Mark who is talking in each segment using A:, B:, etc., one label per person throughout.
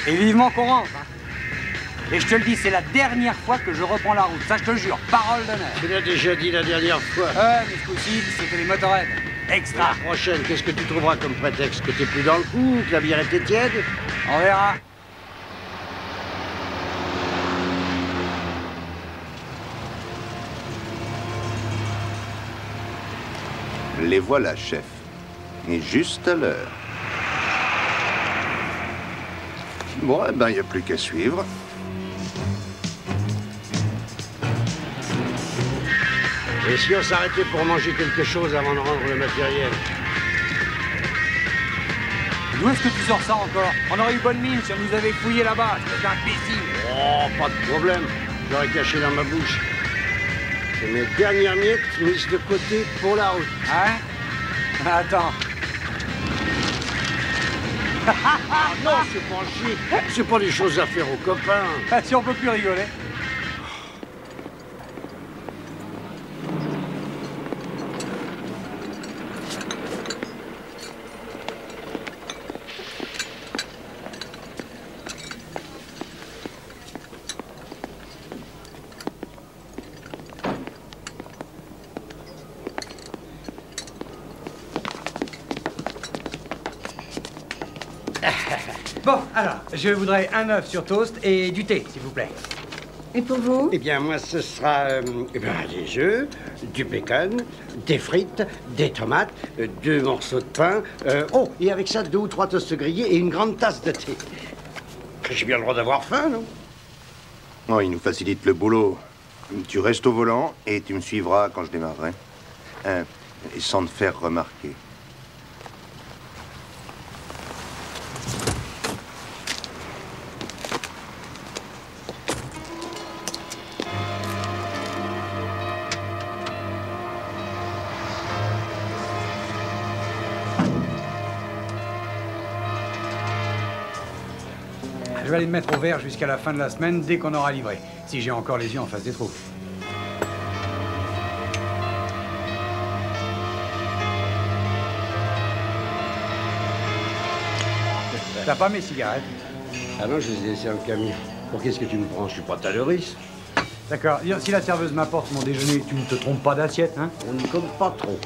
A: Et vivement qu'on rentre, hein. Et je te le dis, c'est la dernière fois que je reprends la route. Ça, je te le jure, parole d'honneur.
B: Tu l'as déjà dit la dernière fois.
A: Ouais, mais ce coup-ci, c'était les motorheads. Extra.
B: La prochaine, qu'est-ce que tu trouveras comme prétexte? Que t'es plus dans le coup, que la bière était tiède?
A: On verra.
C: Les voilà, chef. Et juste à l'heure. Bon, eh ben, il n'y a plus qu'à suivre.
B: Et si on s'arrêtait pour manger quelque chose avant de rendre le matériel?
A: D'où est-ce que tu sors ça encore? On aurait eu bonne mine si on nous avait fouillé là-bas. C'est imbécile.
B: Oh, pas de problème. J'aurais caché dans ma bouche. C'est mes dernières miettes mises de côté pour la route.
A: Hein? Attends.
B: Ah non, c'est pas chier. C'est pas des choses à faire aux copains.
A: Si on peut plus rigoler. Bon, alors, je voudrais un œuf sur toast et du thé, s'il vous plaît.
D: Et pour vous?
B: Eh bien, moi, ce sera des œufs, du bacon, des frites, des tomates, 2 morceaux de pain. Oh, et avec ça, 2 ou 3 toasts grillés et une grande tasse de thé. J'ai bien le droit d'avoir faim, non?
C: Oh, il nous facilite le boulot. Tu restes au volant et tu me suivras quand je démarrerai. Et sans te faire remarquer.
A: Je vais aller me mettre au vert jusqu'à la fin de la semaine dès qu'on aura livré. Si j'ai encore les yeux en face des trous. T'as pas mes cigarettes?
B: Ah non, je les ai laissées dans le camion. Pour qu'est-ce que tu me prends? Je suis pas taleriste.
A: D'accord. Si la serveuse m'apporte mon déjeuner, tu ne te trompes pas d'assiette, hein?
B: On ne compte pas trop.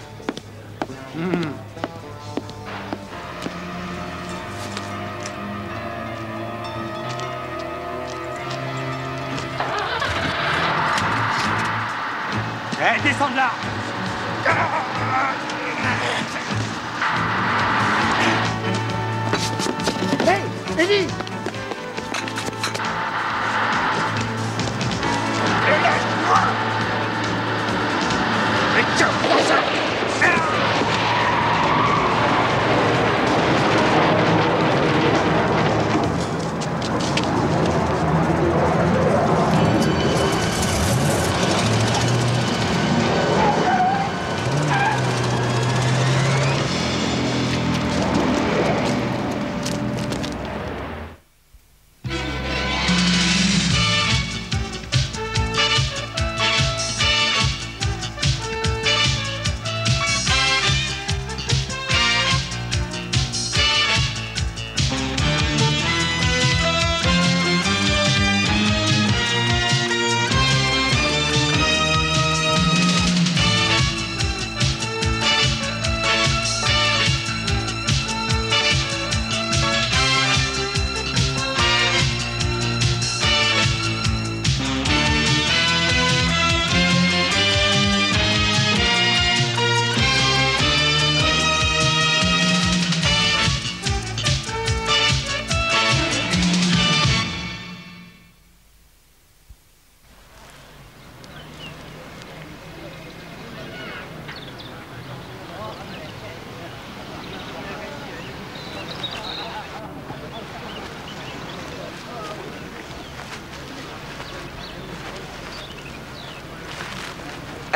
A: Descends de là!
B: Hey, Eddie!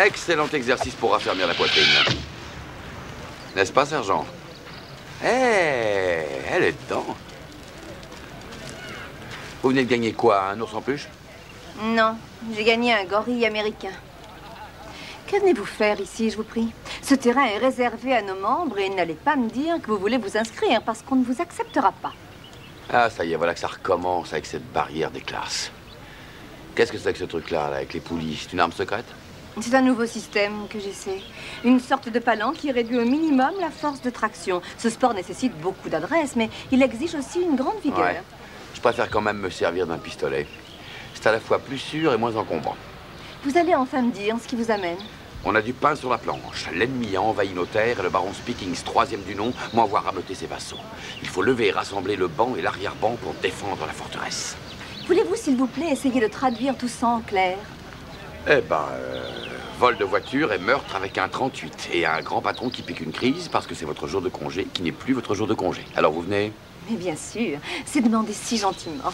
E: Excellent exercice pour raffermir la poitrine. N'est-ce pas, sergent? Eh, elle est dedans. Vous venez de gagner quoi, un ours en peluche?
D: Non, j'ai gagné un gorille américain. Que venez-vous faire ici, je vous prie? Ce terrain est réservé à nos membres et n'allez pas me dire que vous voulez vous inscrire parce qu'on ne vous acceptera pas.
E: Ah, ça y est, voilà que ça recommence avec cette barrière des classes. Qu'est-ce que c'est que ce truc-là, là, avec les poulies? C'est une arme secrète?
D: C'est un nouveau système que j'essaie. Une sorte de palan qui réduit au minimum la force de traction. Ce sport nécessite beaucoup d'adresse, mais il exige aussi une grande vigueur.
E: Ouais. Je préfère quand même me servir d'un pistolet. C'est à la fois plus sûr et moins encombrant.
D: Vous allez enfin me dire ce qui vous amène.
E: On a du pain sur la planche. L'ennemi a envahi nos terres et le baron Speakings, troisième du nom, m'envoie rameuter ses vassaux. Il faut lever et rassembler le banc et l'arrière-banc pour défendre la forteresse.
D: Voulez-vous, s'il vous plaît, essayer de traduire tout ça en clair?
E: Eh ben, vol de voiture et meurtre avec un 38. Et un grand patron qui pique une crise parce que c'est votre jour de congé qui n'est plus votre jour de congé. Alors vous venez?
D: Mais bien sûr, c'est demandé si gentiment.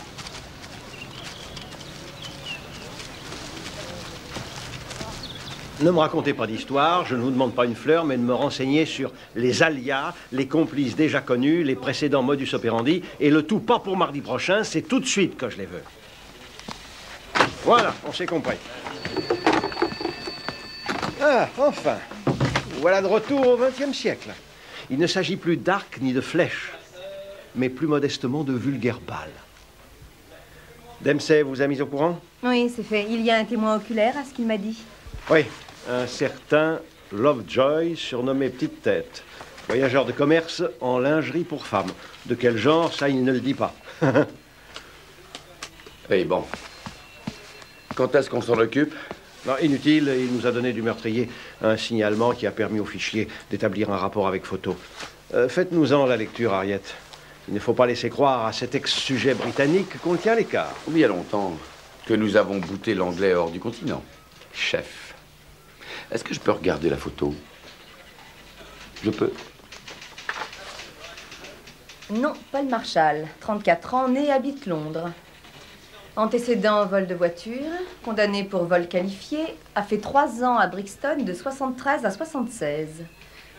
F: Ne me racontez pas d'histoire, je ne vous demande pas une fleur, mais de me renseigner sur les alias, les complices déjà connus, les précédents modus operandi, et le tout pas pour mardi prochain, c'est tout de suite que je les veux. Voilà, on s'est compris. Ah, enfin, voilà de retour au XXe siècle. Il ne s'agit plus d'arcs ni de flèches, mais plus modestement de vulgaires balles. Dempsey vous a mis au courant?
D: Oui, c'est fait. Il y a un témoin oculaire à ce qu'il m'a dit.
F: Oui, un certain Lovejoy, surnommé Petite Tête. Voyageur de commerce en lingerie pour femmes. De quel genre, ça, il ne le dit pas.
E: Oui, bon. Quand est-ce qu'on s'en occupe?
F: Non, inutile, il nous a donné du meurtrier un signalement qui a permis au fichier d'établir un rapport avec photo. Faites-nous-en la lecture, Harriet. Il ne faut pas laisser croire à cet ex-sujet britannique qu'on le tient à l'écart.
E: Il y a longtemps que nous avons bouté l'anglais hors du continent. Chef. Est-ce que je peux regarder la photo? Je peux.
D: Non, Paul Marshall, 34 ans, né, habite Londres. Antécédent vol de voiture, condamné pour vol qualifié, a fait 3 ans à Brixton de 73 à 76.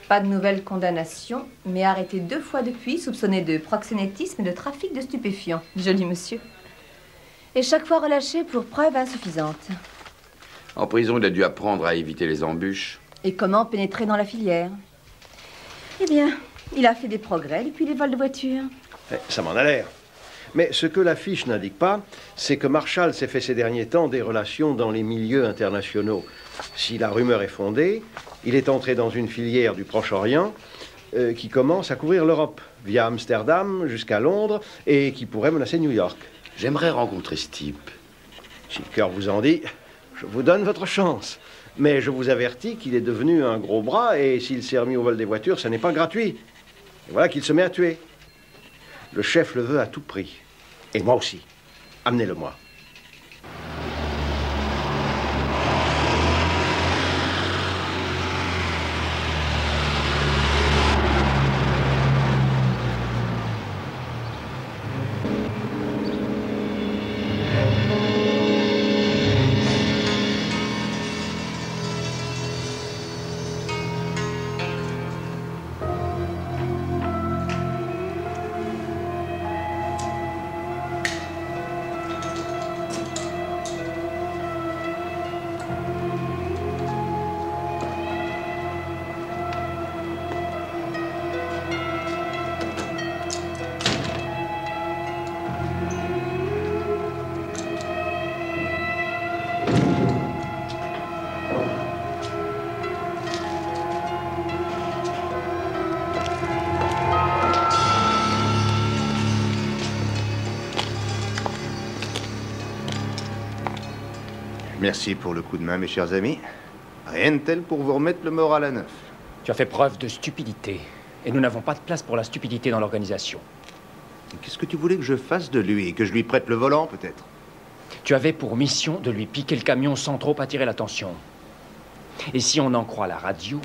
D: Pas de nouvelle condamnation, mais arrêté 2 fois depuis, soupçonné de proxénétisme et de trafic de stupéfiants. Joli monsieur. Et chaque fois relâché pour preuve insuffisante.
E: En prison, il a dû apprendre à éviter les embûches.
D: Et comment pénétrer dans la filière? Eh bien, il a fait des progrès depuis les vols de voiture.
F: Ça m'en a l'air. Mais ce que la fiche n'indique pas, c'est que Marshall s'est fait ces derniers temps des relations dans les milieux internationaux. Si la rumeur est fondée, il est entré dans une filière du Proche-Orient qui commence à couvrir l'Europe, via Amsterdam jusqu'à Londres, et qui pourrait menacer New York.
E: J'aimerais rencontrer ce type.
F: Si le cœur vous en dit, je vous donne votre chance. Mais je vous avertis qu'il est devenu un gros bras, et s'il s'est remis au vol des voitures, ça n'est pas gratuit. Et voilà qu'il se met à tuer. Le chef le veut à tout prix. Et moi aussi. Amenez-le-moi.
C: Merci pour le coup de main, mes chers amis. Rien de tel pour vous remettre le moral à neuf.
G: Tu as fait preuve de stupidité. Et nous n'avons pas de place pour la stupidité dans l'organisation.
C: Qu'est-ce que tu voulais que je fasse de lui? Que je lui prête le volant, peut-être?
G: Tu avais pour mission de lui piquer le camion sans trop attirer l'attention. Et si on en croit la radio,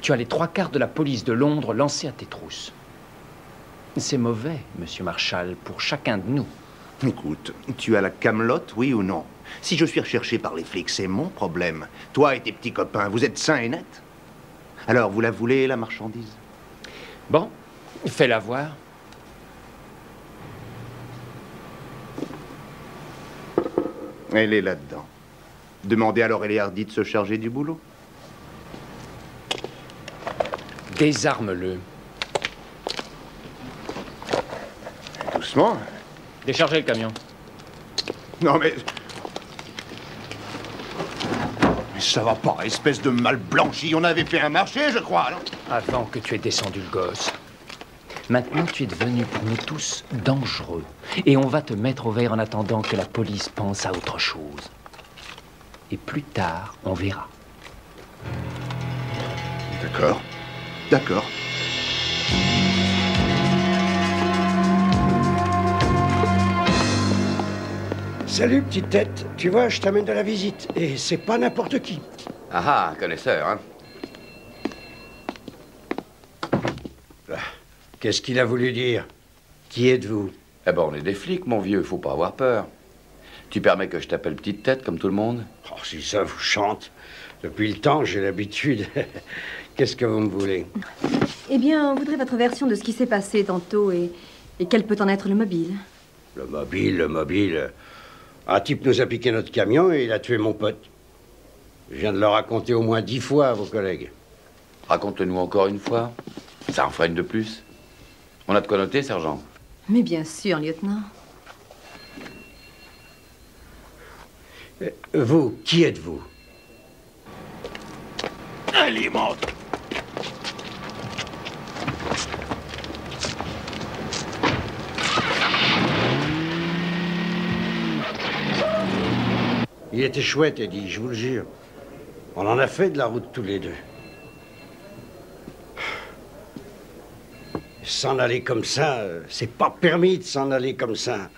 G: tu as les 3/4 de la police de Londres lancés à tes trousses. C'est mauvais, monsieur Marshall, pour chacun de nous.
C: Écoute, tu as la camelote, oui ou non? Si je suis recherché par les flics, c'est mon problème. Toi et tes petits copains, vous êtes sains et nets? Alors, vous la voulez, la marchandise?
G: Bon, fais-la voir.
C: Elle est là-dedans. Demandez à Laurel et Hardy de se charger du boulot.
G: Désarme-le.
C: Tout doucement.
G: Déchargez le camion.
C: Non, mais ça va pas, espèce de mal blanchi. On avait fait un marché, je crois, non?
G: Avant que tu aies descendu le gosse. Maintenant, tu es devenu pour nous tous dangereux. Et on va te mettre au vert en attendant que la police pense à autre chose. Et plus tard, on verra.
C: D'accord. D'accord.
B: Salut, petite tête. Tu vois, je t'amène de la visite. Et c'est pas n'importe qui.
E: Ah ah, connaisseur, hein.
B: Qu'est-ce qu'il a voulu dire? Qui êtes-vous?
E: Eh ben, on est des flics, mon vieux, faut pas avoir peur. Tu permets que je t'appelle petite tête, comme tout le monde?
B: Oh, si ça vous chante. Depuis le temps, j'ai l'habitude. Qu'est-ce que vous me voulez?
D: Eh bien, on voudrait votre version de ce qui s'est passé tantôt et quel peut en être le mobile.
B: Le mobile. Un type nous a piqué notre camion et il a tué mon pote. Je viens de le raconter au moins 10 fois à vos collègues.
E: Raconte-nous encore une fois. Ça en fera une de plus. On a de quoi noter, sergent?
D: Mais bien sûr, lieutenant.
B: Vous, qui êtes-vous?
C: Alimente.
B: Il était chouette, Eddie, je vous le jure. On en a fait de la route tous les deux. S'en aller comme ça, c'est pas permis de s'en aller comme ça.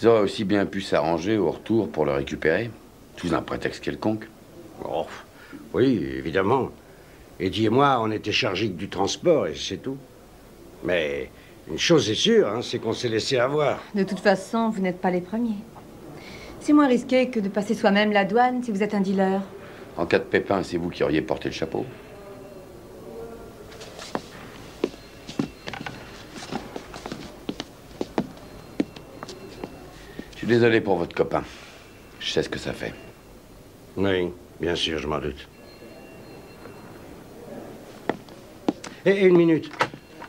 E: Ils auraient aussi bien pu s'arranger au retour pour le récupérer, sous un prétexte quelconque.
B: Oh, oui, évidemment. Eddie et moi, on était chargés que du transport et c'est tout. Mais une chose est sûre, hein, c'est qu'on s'est laissé avoir.
D: De toute façon, vous n'êtes pas les premiers. C'est moins risqué que de passer soi-même la douane si vous êtes un dealer.
E: En cas de pépin, c'est vous qui auriez porté le chapeau. Je suis désolé pour votre copain. Je sais ce que ça fait.
B: Oui, bien sûr, je m'en doute. Et une minute.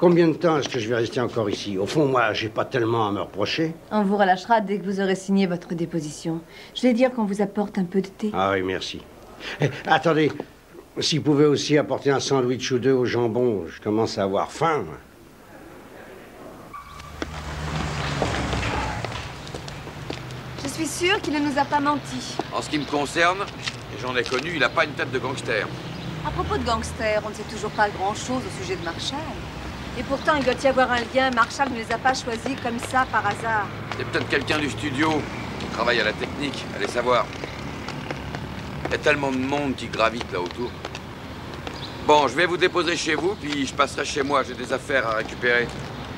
B: Combien de temps est-ce que je vais rester encore ici? Au fond, moi, j'ai pas tellement à me reprocher.
D: On vous relâchera dès que vous aurez signé votre déposition. Je vais dire qu'on vous apporte un peu de thé.
B: Ah oui, merci. Attendez, si vous pouvez aussi apporter un sandwich ou deux au jambon, je commence à avoir faim. Moi.
D: Je suis sûre qu'il ne nous a pas menti.
E: En ce qui me concerne, et j'en ai connu, il n'a pas une tête de gangster.
D: À propos de gangsters, on ne sait toujours pas grand-chose au sujet de Marshall. Et pourtant, il doit y avoir un lien. Marshall ne les a pas choisis comme ça, par hasard.
E: C'est peut-être quelqu'un du studio qui travaille à la technique, allez savoir. Il y a tellement de monde qui gravite là autour. Bon, je vais vous déposer chez vous, puis je passerai chez moi, j'ai des affaires à récupérer.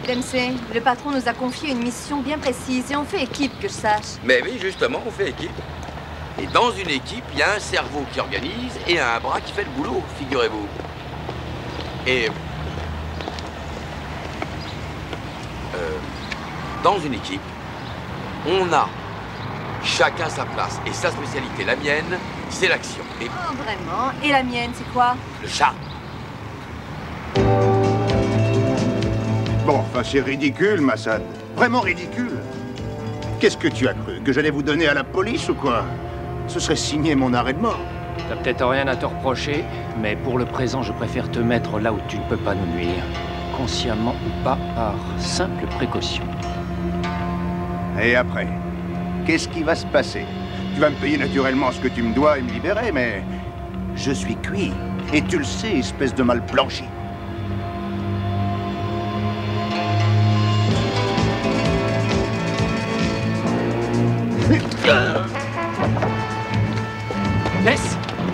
D: Dempsey, le patron nous a confié une mission bien précise et on fait équipe, que je sache.
E: Mais oui, justement, on fait équipe. Et dans une équipe, il y a un cerveau qui organise et un bras qui fait le boulot, figurez-vous. Et... dans une équipe, on a chacun sa place. Et sa spécialité, la mienne, c'est l'action. Et
D: Oh, vraiment? Et la mienne, c'est quoi?
E: le chat.
C: Bon, enfin, c'est ridicule, Massad. Vraiment ridicule. Qu'est-ce que tu as cru? Que j'allais vous donner à la police ou quoi? Ce serait signer mon arrêt de mort.
G: T'as peut-être rien à te reprocher, mais pour le présent, je préfère te mettre là où tu ne peux pas nous nuire. Consciemment ou pas, par simple précaution.
C: Et après? Qu'est-ce qui va se passer? Tu vas me payer naturellement ce que tu me dois et me libérer, mais... je suis cuit. Et tu le sais, espèce de mal blanchi.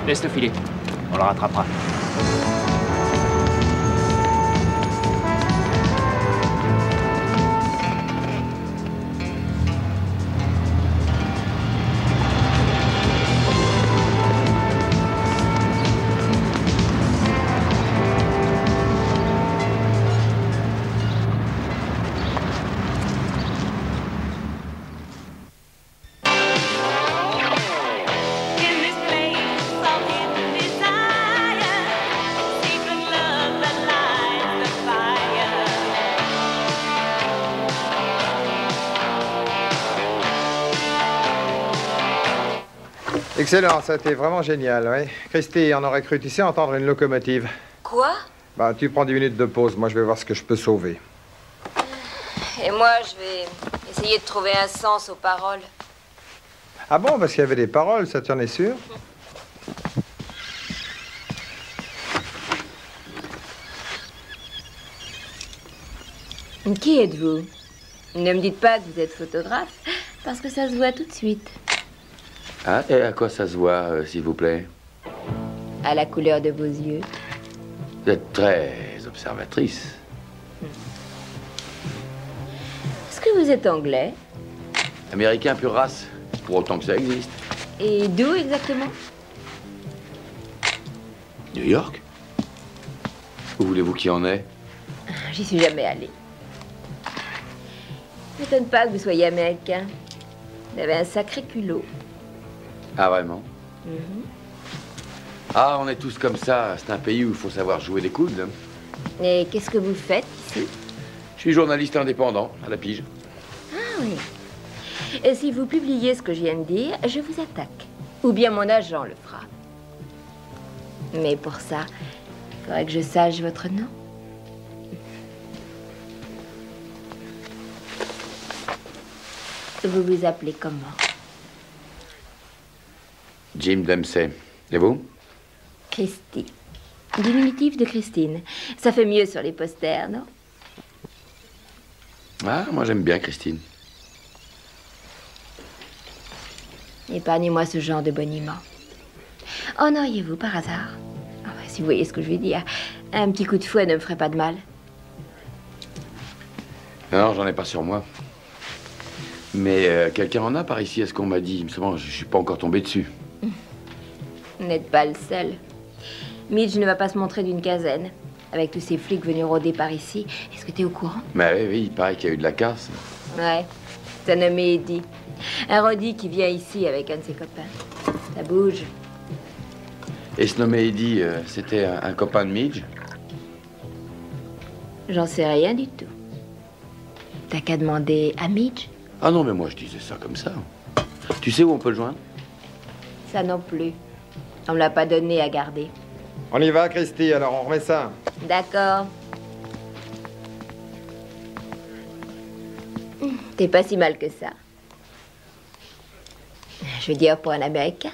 G: Laisse le filer. On le rattrapera.
H: Excellent, ça a été vraiment génial, oui. Christy, on aurait cru, tu sais, entendre une locomotive.
I: Quoi?
H: Bah, tu prends 10 minutes de pause, moi je vais voir ce que je peux sauver.
I: Et moi, je vais essayer de trouver un sens aux paroles.
H: Ah bon, parce qu'il y avait des paroles, ça, tu en es sûr?
I: Qui êtes-vous? Ne me dites pas que vous êtes photographe, parce que ça se voit tout de suite.
E: Ah, et à quoi ça se voit, s'il vous plaît?
I: À la couleur de vos yeux.
E: Vous êtes très observatrice.
I: Est-ce que vous êtes anglais?
E: Américain pure race, pour autant que ça existe.
I: Et d'où exactement?
E: New York? Où voulez-vous qu'il y en ait?
I: J'y suis jamais allée. Ne m'étonne pas que vous soyez américain. Vous avez un sacré culot.
E: Ah, vraiment? Ah, on est tous comme ça. C'est un pays où il faut savoir jouer des coudes.
I: Et qu'est-ce que vous faites ici?
E: Je suis journaliste indépendant, à la pige.
I: Ah oui. Et si vous publiez ce que je viens de dire, je vous attaque. Ou bien mon agent le fera. Mais pour ça, il faudrait que je sache votre nom. Vous vous appelez comment?
E: Jim Dempsey. Et vous?
I: Christy. Diminutif de Christine. Ça fait mieux sur les posters, non?
E: Ah, moi j'aime bien Christine.
I: Épargnez-moi ce genre de boniment. En auriez-vous par hasard? Si vous voyez ce que je veux dire. Un petit coup de fouet ne me ferait pas de mal.
E: Non, j'en ai pas sur moi. Mais quelqu'un en a par ici, est-ce qu'on m'a dit? Je suis pas encore tombé dessus.
I: Vous n'êtes pas le seul. Midge ne va pas se montrer d'une quinzaine. Avec tous ces flics venus rôder par ici. Est-ce que tu es au courant?
E: Bah oui, il paraît qu'il y a eu de la casse.
I: Ouais. C'est un nommé Eddie. Un Roddy qui vient ici avec un de ses copains. Ça bouge.
E: Et ce nommé Eddie, c'était un copain de Midge?
I: J'en sais rien du tout. T'as qu'à demander à Midge?
E: Ah non, mais moi je disais ça comme ça. Tu sais où on peut le joindre?
I: Ça non plus. On me l'a pas donné à garder.
H: On y va, Christy, alors on remet ça.
I: D'accord. T'es pas si mal que ça. Je veux dire, pour un Américain.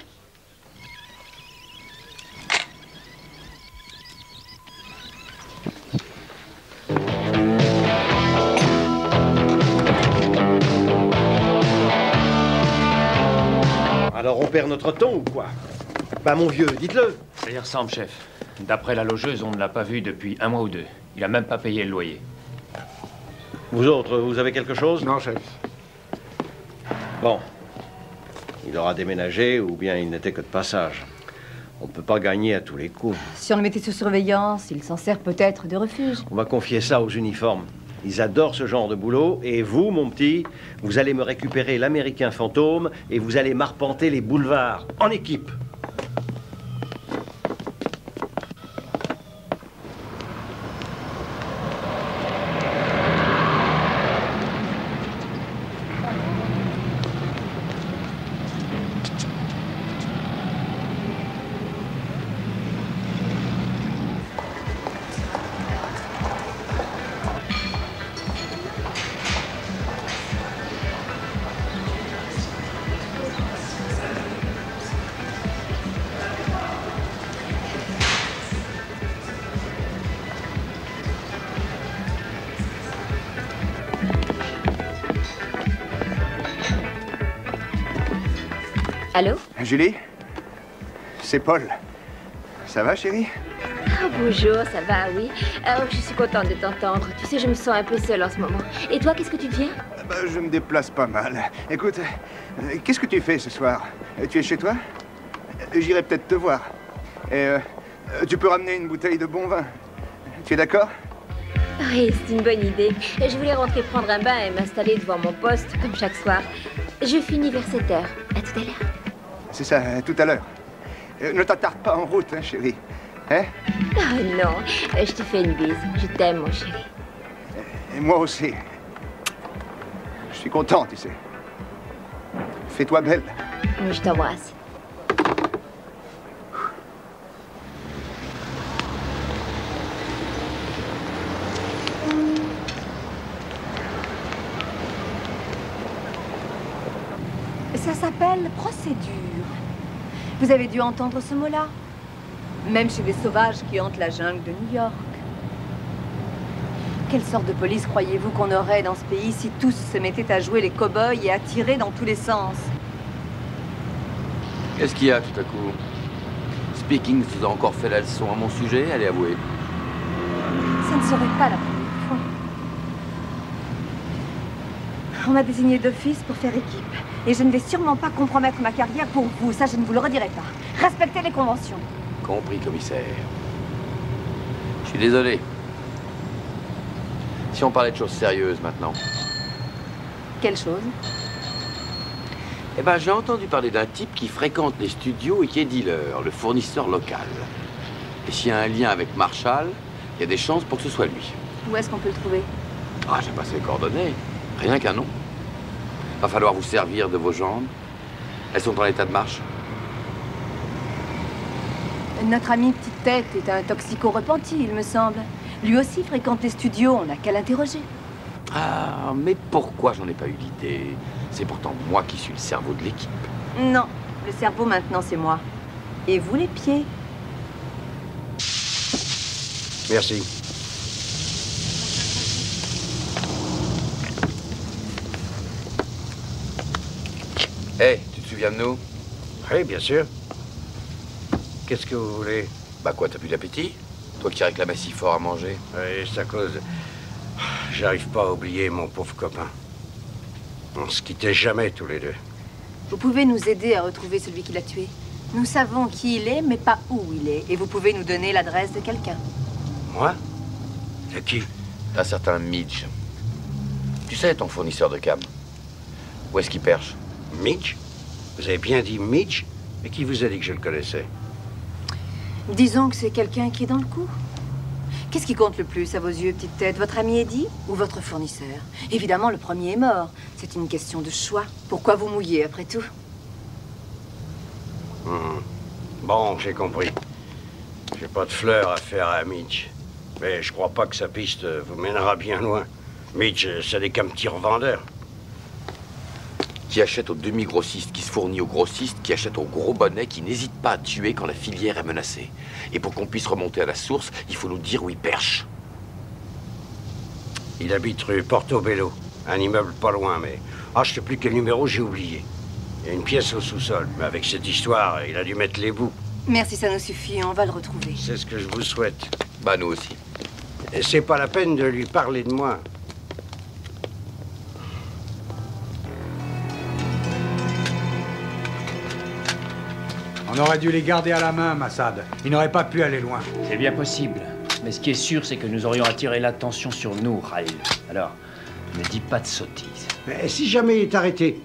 F: Alors on perd notre ton ou quoi? Bah mon vieux, dites-le.
G: Ça y ressemble, chef. D'après la logeuse, on ne l'a pas vu depuis 1 mois ou 2. Il a même pas payé le loyer.
F: Vous autres, vous avez quelque chose?
B: Non, chef.
F: Bon. Il aura déménagé ou bien il n'était que de passage. On ne peut pas gagner à tous les coups.
D: Si on le mettait sous surveillance, il s'en sert peut-être de refuge.
F: On va confier ça aux uniformes. Ils adorent ce genre de boulot. Et vous, mon petit, vous allez me récupérer l'Américain fantôme et vous allez m'arpenter les boulevards en équipe.
I: Allô?
C: Julie? C'est Paul. Ça va, chérie?
I: Ah, bonjour, ça va, oui. Je suis contente de t'entendre. Tu sais, je me sens un peu seule en ce moment. Et toi, qu'est-ce que tu deviens?
C: Je me déplace pas mal. Écoute, qu'est-ce que tu fais ce soir? Tu es chez toi? J'irai peut-être te voir. Et tu peux ramener une bouteille de bon vin. Tu es d'accord?
I: Oui, c'est une bonne idée. Je voulais rentrer prendre un bain et m'installer devant mon poste, comme chaque soir. Je finis vers 7 heures. À tout à l'heure.
C: C'est ça, tout à l'heure. Ne t'attarde pas en route, hein, chérie. Hein?
I: Oh non, je te fais une bise. Je t'aime, mon chéri.
C: Et moi aussi. Je suis content, tu sais. Fais-toi belle.
I: Je t'embrasse.
D: Ça s'appelle procédure. Vous avez dû entendre ce mot-là. Même chez les sauvages qui hantent la jungle de New York. Quelle sorte de police croyez-vous qu'on aurait dans ce pays si tous se mettaient à jouer les cow-boys et à tirer dans tous les sens?
E: Qu'est-ce qu'il y a tout à coup? Speaking vous a encore fait la leçon à mon sujet, allez avouer.
D: Ça ne serait pas la première fois. On m'a désigné d'office pour faire équipe. Et je ne vais sûrement pas compromettre ma carrière pour vous. Ça, je ne vous le redirai pas. Respectez les conventions.
E: Compris, commissaire. Je suis désolé. Si on parlait de choses sérieuses maintenant.
D: Quelle chose?
E: Eh ben, j'ai entendu parler d'un type qui fréquente les studios et qui est dealer, le fournisseur local. Et s'il y a un lien avec Marshall, il y a des chances pour que ce soit lui.
D: Où est-ce qu'on peut le trouver?
E: Ah, j'ai pas ses coordonnées. Rien qu'un nom. Va falloir vous servir de vos jambes. Elles sont en état de marche.
D: Notre ami Petite Tête est un toxico repenti, il me semble. Lui aussi fréquente les studios, on n'a qu'à l'interroger.
E: Ah, mais pourquoi j'en ai pas eu l'idée? C'est pourtant moi qui suis le cerveau de l'équipe.
D: Non, le cerveau maintenant c'est moi. Et vous les pieds?
B: Merci.
E: Hé, tu te souviens de nous?
B: Oui, bien sûr. Qu'est-ce que vous voulez?
E: Bah quoi, t'as plus d'appétit? Toi qui réclamais si fort à manger.
B: Oui, c'est à cause... J'arrive pas à oublier mon pauvre copain. On se quittait jamais tous les deux.
D: Vous pouvez nous aider à retrouver celui qui l'a tué. Nous savons qui il est, mais pas où il est. Et vous pouvez nous donner l'adresse de quelqu'un.
B: Moi? De qui?
E: Un certain Midge. Tu sais, ton fournisseur de cam. Où est-ce qu'il perche?
B: Mitch? Vous avez bien dit Mitch? Et qui vous a dit que je le connaissais?
D: Disons que c'est quelqu'un qui est dans le coup. Qu'est-ce qui compte le plus à vos yeux, Petite Tête? Votre ami Eddie ou votre fournisseur? Évidemment, le premier est mort. C'est une question de choix. Pourquoi vous mouiller, après tout?
B: Bon, j'ai compris. J'ai pas de fleurs à faire à Mitch. Mais je crois pas que sa piste vous mènera bien loin. Mitch, c'est des qu'un petit revendeur.
E: Qui achète au demi-grossiste, qui se fournit au grossiste, qui achète au gros bonnet, qui n'hésite pas à tuer quand la filière est menacée. Et pour qu'on puisse remonter à la source, il faut nous dire où il perche.
B: Il habite rue Portobello, un immeuble pas loin, mais... Ah, je sais plus quel numéro, j'ai oublié. Il y a une pièce au sous-sol, mais avec cette histoire, il a dû mettre les bouts.
D: Merci, ça nous suffit, on va le retrouver.
B: C'est ce que je vous souhaite.
E: Bah, nous aussi.
B: Et c'est pas la peine de lui parler de moi.
A: On aurait dû les garder à la main, Massad. Ils n'auraient pas pu aller loin.
G: C'est bien possible. Mais ce qui est sûr, c'est que nous aurions attiré l'attention sur nous, Raïl. Alors, ne dis pas de sottises.
B: Mais si jamais il est arrêté,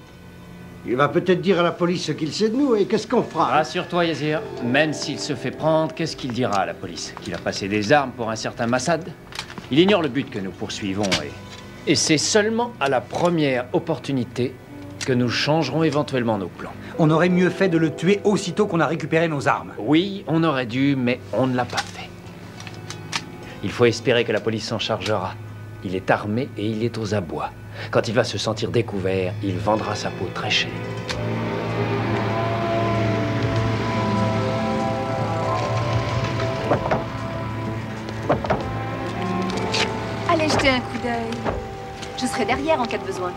B: il va peut-être dire à la police ce qu'il sait de nous, et qu'est-ce qu'on fera?
G: Rassure-toi, Yazir. Même s'il se fait prendre, qu'est-ce qu'il dira à la police? Qu'il a passé des armes pour un certain Massad? Il ignore le but que nous poursuivons, et c'est seulement à la première opportunité que nous changerons éventuellement nos plans.
A: On aurait mieux fait de le tuer aussitôt qu'on a récupéré nos armes.
G: Oui, on aurait dû, mais on ne l'a pas fait. Il faut espérer que la police s'en chargera. Il est armé et il est aux abois. Quand il va se sentir découvert, il vendra sa peau très cher.
D: Allez jeter un coup d'œil. Je serai derrière en cas de besoin.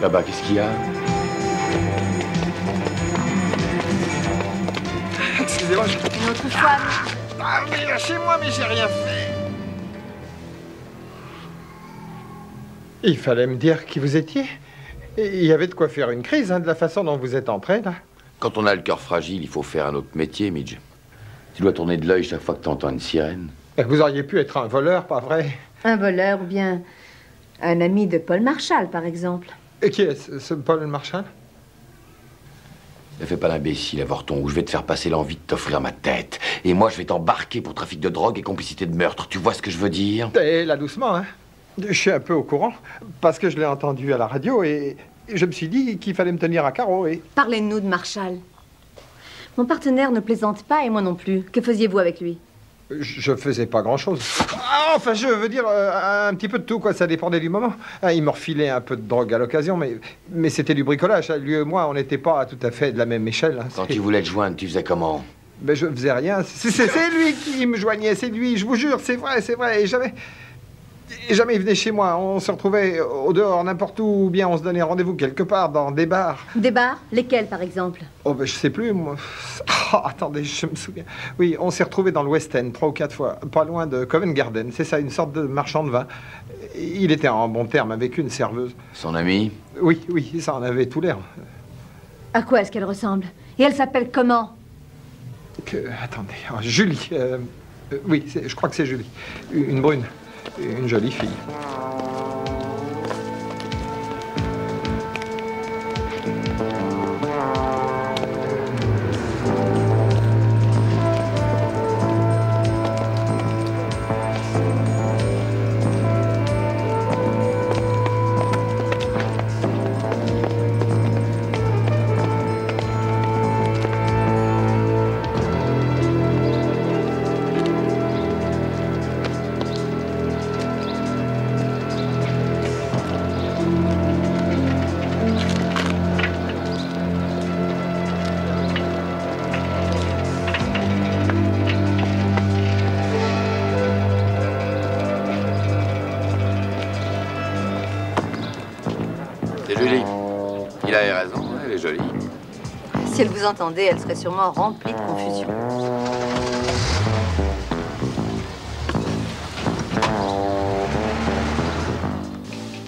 E: Là-bas, qu'est-ce qu'il y a?
H: Excusez-moi,
D: Une autre femme.
H: Ah, mais lâchez-moi, mais j'ai rien fait. Il fallait me dire qui vous étiez. Et il y avait de quoi faire une crise, hein, de la façon dont vous êtes entré, là.
E: Quand on a le cœur fragile, il faut faire un autre métier, Midge. Tu dois tourner de l'œil chaque fois que tu entends une sirène.
H: Et vous auriez pu être un voleur, pas vrai?
D: Un voleur ou bien un ami de Paul Marshall, par exemple.
H: Et qui est ce Paul Marshall?
E: Ne fais pas l'imbécile, Avorton, ou je vais te faire passer l'envie de t'offrir ma tête. Et moi, je vais t'embarquer pour trafic de drogue et complicité de meurtre. Tu vois ce que je veux dire?
H: Et là, doucement, hein. Je suis un peu au courant, parce que je l'ai entendu à la radio et je me suis dit qu'il fallait me tenir à carreau et...
D: Parlez-nous de Marshall. Mon partenaire ne plaisante pas et moi non plus. Que faisiez-vous avec lui?
H: Je faisais pas grand-chose. Ah, enfin, je veux dire, un petit peu de tout, quoi. Ça dépendait du moment. Il me refilait un peu de drogue à l'occasion, mais c'était du bricolage. Lui et moi, on n'était pas tout à fait de la même échelle. Hein.
E: Quand tu voulais te joindre, tu faisais comment?
H: Ben, je faisais rien. C'est lui qui me joignait, c'est lui. Je vous jure, c'est vrai, c'est vrai. Et jamais il venait chez moi. On se retrouvait au dehors, n'importe où, ou bien on se donnait rendez-vous quelque part, dans des bars.
D: Des bars? Lesquels, par exemple?
H: Oh, ben, je sais plus, moi. Oh, attendez, je me souviens. Oui, on s'est retrouvés dans le West End 3 ou 4 fois, pas loin de Covent Garden. C'est ça, une sorte de marchand de vin. Il était en bon terme avec une serveuse.
E: Son amie?
H: Oui, ça en avait tout l'air.
D: À quoi est-ce qu'elle ressemble? Et elle s'appelle comment?
H: Attendez, oh, Julie. Oui, je crois que c'est Julie. Une brune. Une jolie fille.
D: Si elle vous entendait, elle serait sûrement remplie de confusion.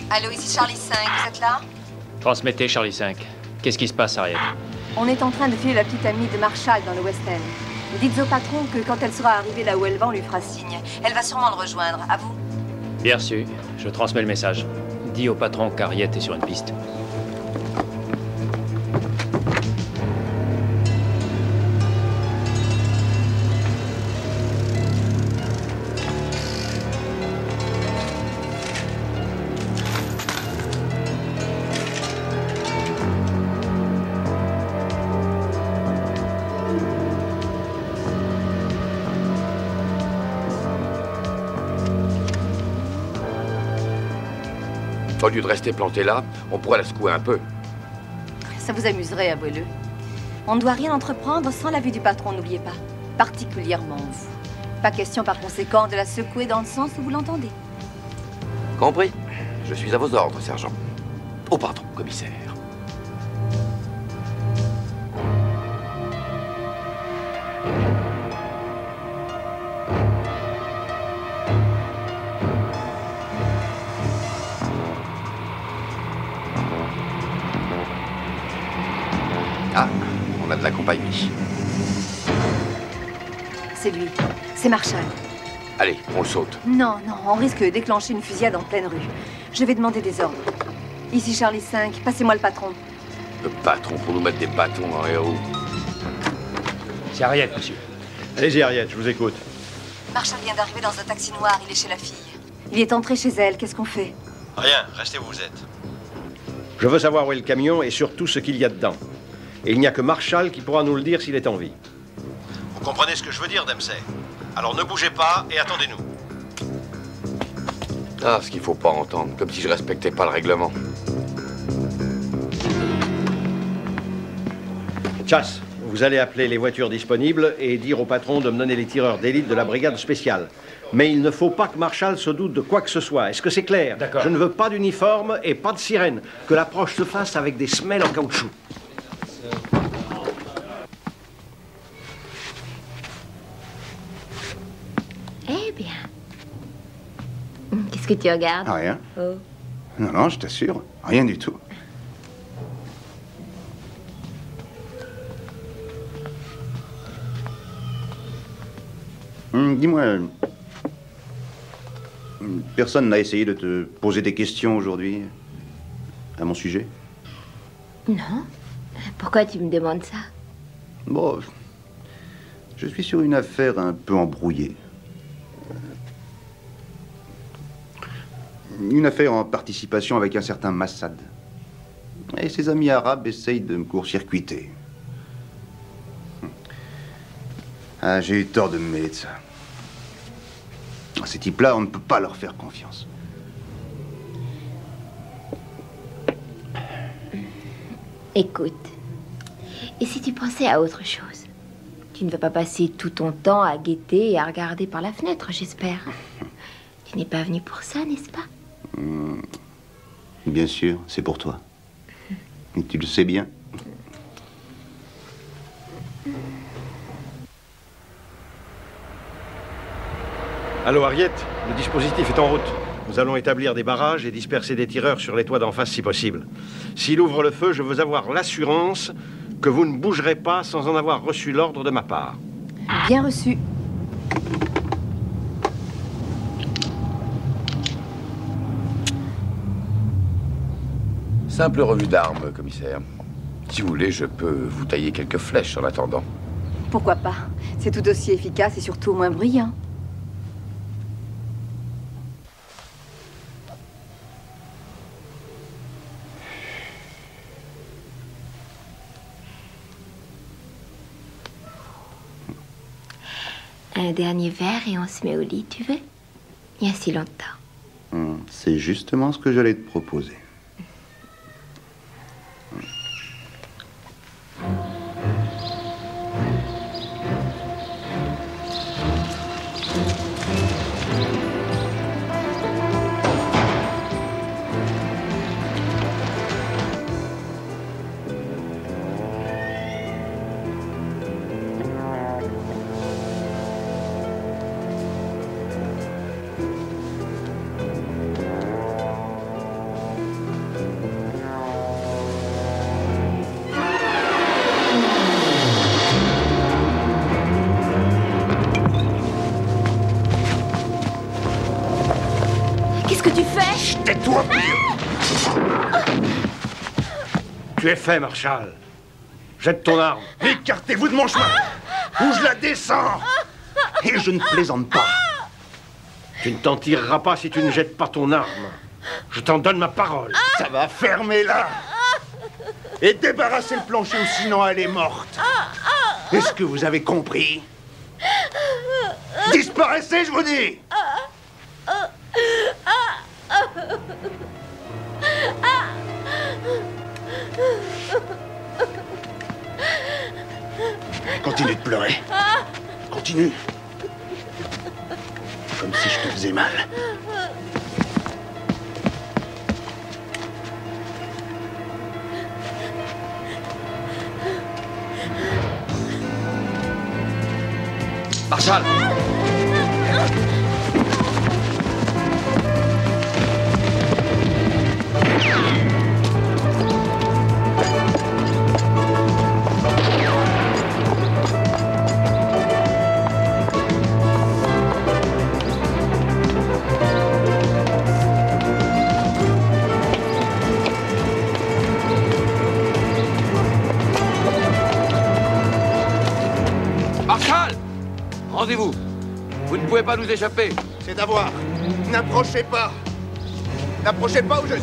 D: Allô, ici Charlie 5, vous êtes là?
G: Transmettez, Charlie 5. Qu'est-ce qui se passe, Harriet?
D: On est en train de filer la petite amie de Marshall dans le West End. Dites au patron que quand elle sera arrivée là où elle va, on lui fera signe. Elle va sûrement le rejoindre. À vous?
G: Bien reçu. Je transmets le message. Dis au patron qu'Harriet est sur une piste.
E: Au lieu de rester planté là, on pourrait la secouer un peu.
D: Ça vous amuserait, avouez-le. On ne doit rien entreprendre sans l'avis du patron, n'oubliez pas. Particulièrement vous. Pas question par conséquent de la secouer dans le sens où vous l'entendez.
E: Compris. Je suis à vos ordres, sergent. Au patron, commissaire. Ah, on a de la compagnie.
D: C'est lui. C'est Marshall.
E: Allez, on le saute.
D: Non, on risque de déclencher une fusillade en pleine rue. Je vais demander des ordres. Ici Charlie 5, passez-moi le patron.
E: Le patron pour nous mettre des bâtons dans les roues.
G: C'est Harriet, monsieur.
F: Allez-y, Harriet, je vous écoute.
D: Marshall vient d'arriver dans un taxi noir, il est chez la fille. Il est entré chez elle, qu'est-ce qu'on fait?
F: Rien, restez où vous êtes. Je veux savoir où est le camion et surtout ce qu'il y a dedans. Et il n'y a que Marshall qui pourra nous le dire s'il est en vie. Vous comprenez ce que je veux dire, Dempsey? Alors ne bougez pas et attendez-nous.
E: Ah, ce qu'il faut pas entendre, comme si je respectais pas le règlement.
F: Chasse, vous allez appeler les voitures disponibles et dire au patron de me donner les tireurs d'élite de la brigade spéciale. Mais il ne faut pas que Marshall se doute de quoi que ce soit. Est-ce que c'est clair?
G: D'accord.
F: Je ne veux pas d'uniforme et pas de sirène. Que l'approche se fasse avec des semelles en caoutchouc.
I: Eh bien. Qu'est-ce que tu regardes?
C: Ah, rien.
I: Oh.
C: Non, je t'assure. Rien du tout. Dis-moi, personne n'a essayé de te poser des questions aujourd'hui à mon sujet?
I: Non. Pourquoi tu me demandes ça?
C: Bon, Je suis sur une affaire un peu embrouillée. Une affaire en participation avec un certain Massad. Et ses amis arabes essayent de me court-circuiter. Ah, j'ai eu tort de me mêler de ça. Ces types-là, on ne peut pas leur faire confiance.
I: Écoute, et si tu pensais à autre chose? Tu ne vas pas passer tout ton temps à guetter et à regarder par la fenêtre, j'espère. Tu n'es pas venu pour ça, n'est-ce pas?
C: Bien sûr, c'est pour toi. Et tu le sais bien.
F: Allô, Harriet, le dispositif est en route. Nous allons établir des barrages et disperser des tireurs sur les toits d'en face si possible. S'il ouvre le feu, je veux avoir l'assurance que vous ne bougerez pas sans en avoir reçu l'ordre de ma part.
D: Bien reçu.
E: Simple revue d'armes, commissaire. Si vous voulez, je peux vous tailler quelques flèches en attendant.
D: Pourquoi pas? C'est tout aussi efficace et surtout moins bruyant.
I: Un dernier verre et on se met au lit, tu veux? Il y a si longtemps.
C: C'est justement ce que j'allais te proposer.
B: Tais-toi!
F: Tu es fait, Marshall. Jette ton arme.
B: Écartez-vous de mon chemin! Ou je la descends! Et je ne plaisante pas.
F: Tu ne t'en tireras pas si tu ne jettes pas ton arme. Je t'en donne ma parole.
B: Ça va, fermez-la! Et débarrassez le plancher ou sinon elle est morte. Est-ce que vous avez compris? Disparaissez, je vous dis! Continue de pleurer. Continue. Comme si je te faisais mal.
E: Marshall! Marshall! Rendez-vous. Vous ne pouvez pas nous échapper.
B: C'est à voir. N'approchez pas. N'approchez pas ou je...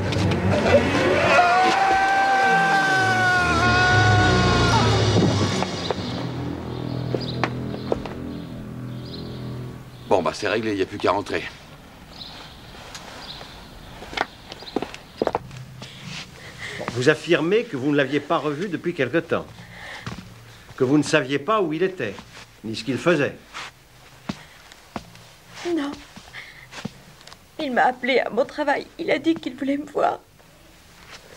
E: Bon, bah c'est réglé, il n'y a plus qu'à rentrer.
F: Vous affirmez que vous ne l'aviez pas revu depuis quelque temps. Que vous ne saviez pas où il était, ni ce qu'il faisait.
I: Non. Il m'a appelé à mon travail. Il a dit qu'il voulait me voir.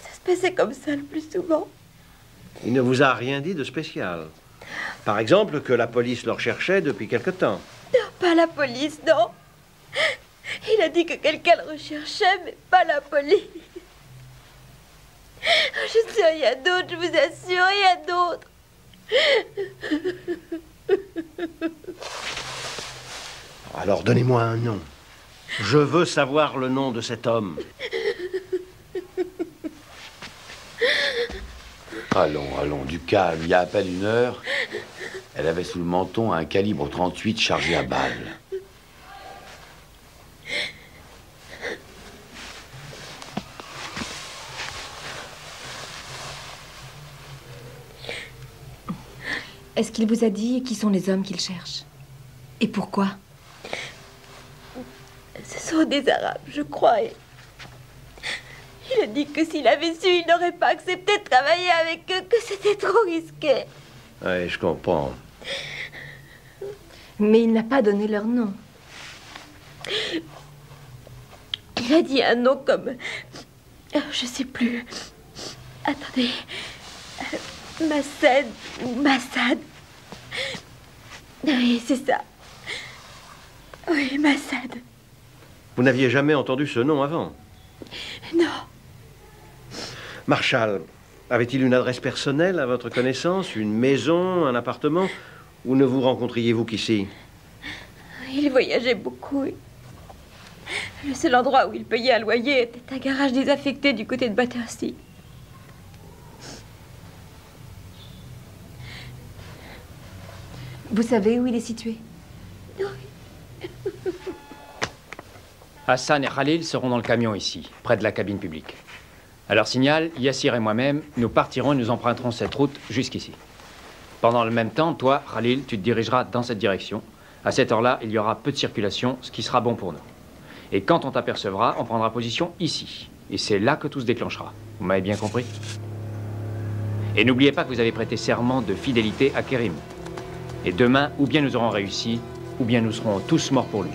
I: Ça se passait comme ça le plus souvent.
F: Il ne vous a rien dit de spécial. Par exemple, que la police le recherchait depuis quelque temps.
I: Non, pas la police, non. Il a dit que quelqu'un le recherchait, mais pas la police. Je ne sais rien d'autre, je vous assure, rien d'autre.
F: Alors donnez-moi un nom. Je veux savoir le nom de cet homme.
E: Allons, allons, du calme, il y a à peine une heure. Elle avait sous le menton un calibre 38 chargé à balles.
D: Est-ce qu'il vous a dit qui sont les hommes qu'il cherche? Et pourquoi?
I: Ce sont des Arabes, je crois. Et il a dit que s'il avait su, il n'aurait pas accepté de travailler avec eux, que c'était trop risqué.
F: Oui, je comprends.
D: Mais il n'a pas donné leur nom.
I: Il a dit un nom comme... Je sais plus. Attendez. Massad ou Massad. Oui, c'est ça. Oui, Massad.
F: Vous n'aviez jamais entendu ce nom avant?
I: Non.
F: Marshall, avait-il une adresse personnelle à votre connaissance? Une maison, un appartement? Ou ne vous rencontriez-vous qu'ici?
I: Il voyageait beaucoup. Le seul endroit où il payait un loyer était un garage désaffecté du côté de Battersea.
D: Vous savez où il est situé?
G: Hassan et Khalil seront dans le camion ici, près de la cabine publique. À leur signal, Yassir et moi-même, nous partirons et nous emprunterons cette route jusqu'ici. Pendant le même temps, toi, Khalil, tu te dirigeras dans cette direction. À cette heure-là, il y aura peu de circulation, ce qui sera bon pour nous. Et quand on t'apercevra, on prendra position ici. Et c'est là que tout se déclenchera. Vous m'avez bien compris? Et n'oubliez pas que vous avez prêté serment de fidélité à Kerim. Et demain, ou bien nous aurons réussi, ou bien nous serons tous morts pour lui.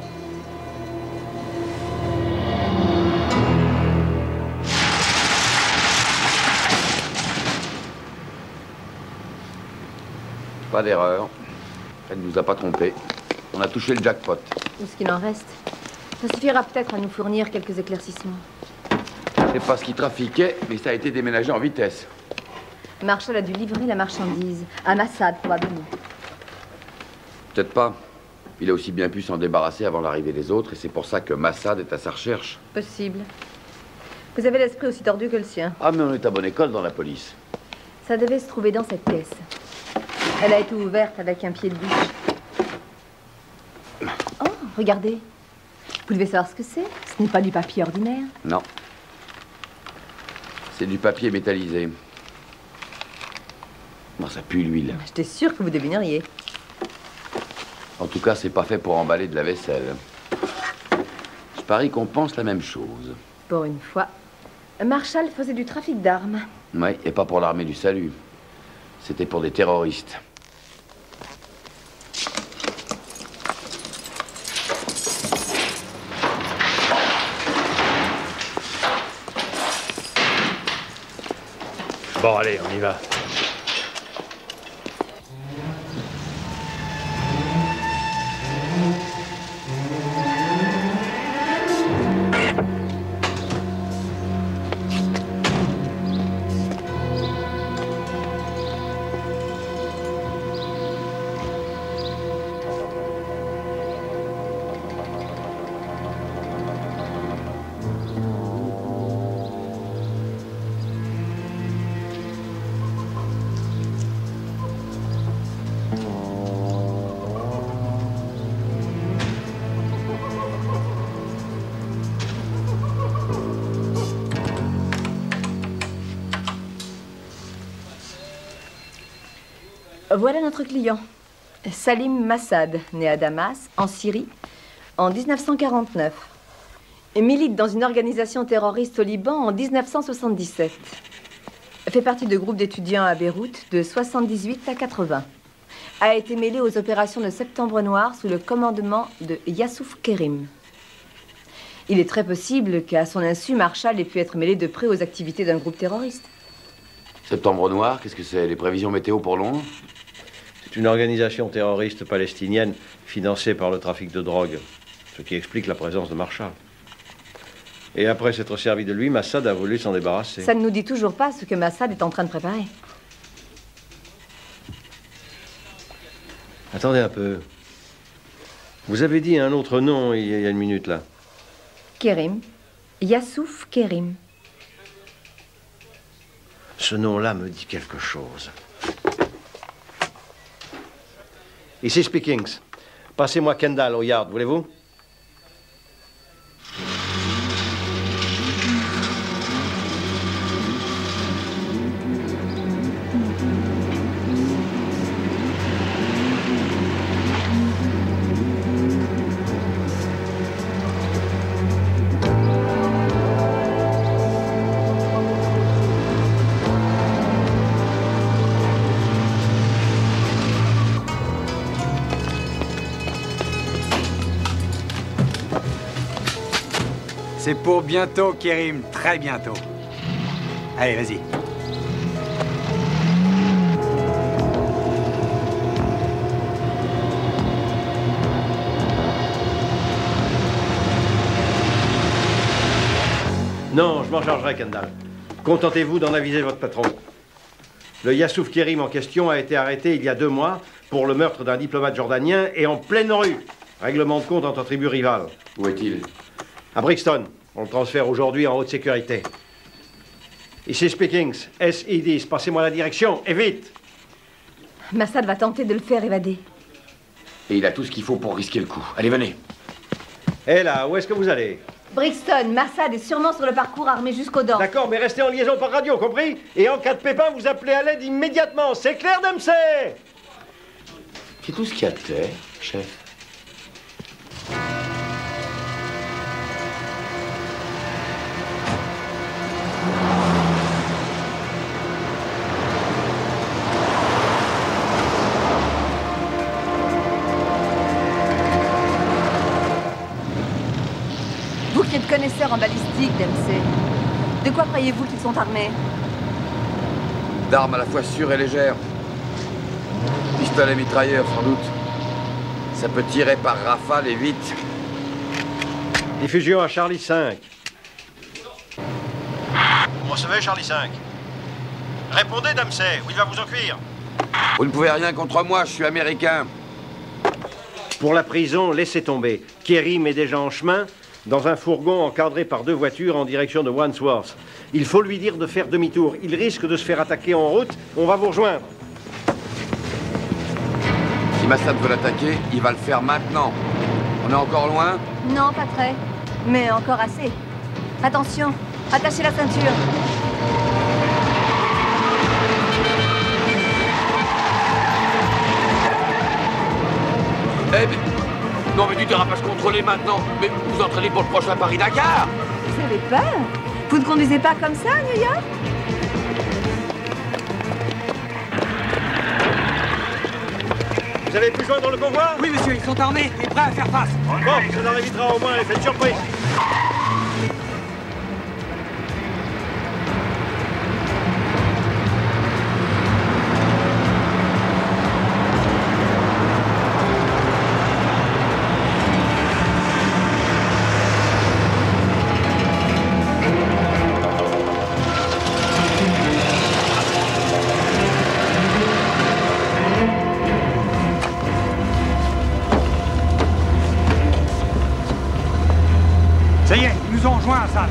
E: Pas d'erreur. Elle ne nous a pas trompés. On a touché le jackpot.
D: Ou ce qu'il en reste. Ça suffira peut-être à nous fournir quelques éclaircissements.
E: C'est pas ce qui trafiquait, mais ça a été déménagé en vitesse.
D: Marshall a dû livrer la marchandise. À Massad, probablement.
E: Peut-être pas. Il a aussi bien pu s'en débarrasser avant l'arrivée des autres, et c'est pour ça que Massad est à sa recherche.
D: Possible. Vous avez l'esprit aussi tordu que le sien.
E: Ah, mais on est à bonne école dans la police.
D: Ça devait se trouver dans cette caisse. Elle a été ouverte avec un pied de biche. Oh, regardez. Vous devez savoir ce que c'est. Ce n'est pas du papier ordinaire.
E: Non. C'est du papier métallisé. Bon, ça pue l'huile.
D: J'étais sûre que vous devineriez.
E: En tout cas, c'est pas fait pour emballer de la vaisselle. Je parie qu'on pense la même chose.
D: Pour une fois. Marshall faisait du trafic d'armes.
E: Oui, et pas pour l'armée du salut. C'était pour des terroristes.
G: Bon, allez, on y va.
D: Voilà notre client. Salim Massad, né à Damas, en Syrie, en 1949. Il milite dans une organisation terroriste au Liban en 1977. Fait partie de groupes d'étudiants à Beyrouth de 78 à 80. A été mêlé aux opérations de Septembre Noir sous le commandement de Yassouf Kerim. Il est très possible qu'à son insu, Marshall ait pu être mêlé de près aux activités d'un groupe terroriste.
E: Septembre Noir, qu'est-ce que c'est? Les prévisions météo pour Londres?
F: C'est une organisation terroriste palestinienne financée par le trafic de drogue, ce qui explique la présence de Marshall. Et après s'être servi de lui, Massad a voulu s'en débarrasser.
D: Ça ne nous dit toujours pas ce que Massad est en train de préparer.
F: Attendez un peu. Vous avez dit un autre nom il y a une minute, là.
D: Kerim. Yassouf Kerim.
F: Ce nom-là me dit quelque chose. Ici Speakings. Passez-moi Kendall au yard, voulez-vous?
A: C'est pour bientôt, Kérim, très bientôt. Allez, vas-y.
F: Non, je m'en chargerai, Kendall. Contentez-vous d'en aviser votre patron. Le Yassouf Kérim en question a été arrêté il y a 2 mois pour le meurtre d'un diplomate jordanien et en pleine rue. Règlement de compte entre tribus rivales.
E: Où est-il?
F: À Brixton. On le transfère aujourd'hui en haute sécurité. Ici Speakings, SI-10. Passez-moi la direction, et vite!
D: Massad va tenter de le faire évader.
E: Et il a tout ce qu'il faut pour risquer le coup. Allez, venez.
F: Hé là, où est-ce que vous allez?
D: Brixton, Massad est sûrement sur le parcours armé jusqu'aux dents.
F: D'accord, mais restez en liaison par radio, compris? Et en cas de pépin, vous appelez à l'aide immédiatement. C'est clair, Dempsey?
E: C'est tout ce qu'il y a de clair, chef.
D: Vous qui êtes connaisseur en balistique, Dempsey, de quoi croyez-vous qu'ils sont armés?
E: D'armes à la fois sûres et légères. Pistolet mitrailleur, sans doute. Ça peut tirer par rafale et vite.
F: Diffusion à Charlie 5. Vous recevez Charlie 5? Répondez, Dempsey, ou il va vous en cuire.
E: Vous ne pouvez rien contre moi, je suis américain.
F: Pour la prison, laissez tomber. Kérim est déjà en chemin, dans un fourgon encadré par 2 voitures en direction de Wandsworth. Il faut lui dire de faire demi-tour. Il risque de se faire attaquer en route. On va vous rejoindre.
E: Si Massad veut l'attaquer, il va le faire maintenant. On est encore loin?
D: Non, pas très. Mais encore assez. Attention, attachez la ceinture.
E: Eh, mais... Non, mais du dérapage contrôlé maintenant. Mais vous entraînez pour le prochain Paris-Dakar?
D: Vous avez peur? Vous ne conduisez pas comme ça, New York?
F: Vous avez pu joindre le convoi?
A: Oui, monsieur, ils sont armés et prêts à faire face.
F: Bon, ça leur évitera au moins l'effet de surprise.
A: Ça y est, ils nous ont rejoints à ça.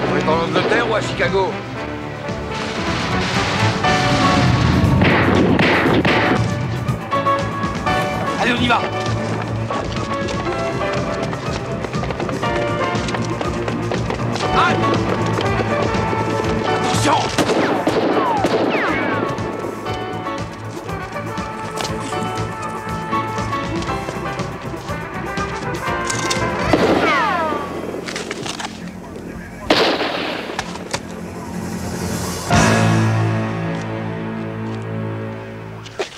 E: On est en Angleterre ou à Chicago? Allez, on y va! Attention!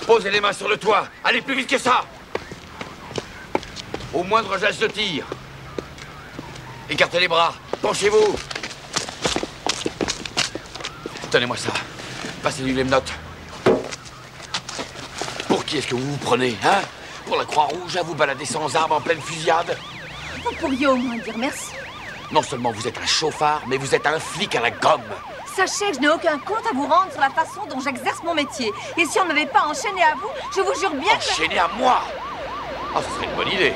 E: Posez les mains sur le toit. Allez plus vite que ça. Au moindre geste de tir. Écartez les bras. Penchez-vous. Tenez-moi ça. Passez-lui les notes. Pour qui est-ce que vous vous prenez, hein? Pour la Croix-Rouge, à vous balader sans armes en pleine fusillade?
D: Vous pourriez au moins dire merci.
E: Non seulement vous êtes un chauffard, mais vous êtes un flic à la gomme.
D: Sachez que je n'ai aucun compte à vous rendre sur la façon dont j'exerce mon métier. Et si on ne m'avait pas enchaîné à vous, je vous jure bien que...
E: Enchaîné à moi? Ah, ce serait une bonne idée.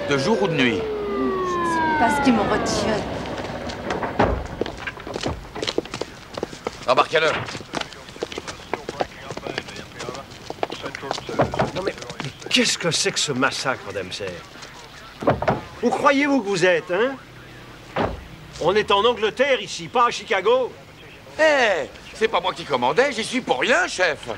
E: De jour ou de nuit?
D: Je ne sais pas ce qui me retient.
E: Embarquez-le.
F: Non mais qu'est-ce que c'est que ce massacre, Dempsey? Où croyez-vous que vous êtes, hein? On est en Angleterre ici, pas à Chicago.
E: Eh, c'est pas moi qui commandais, j'y suis pour rien, chef.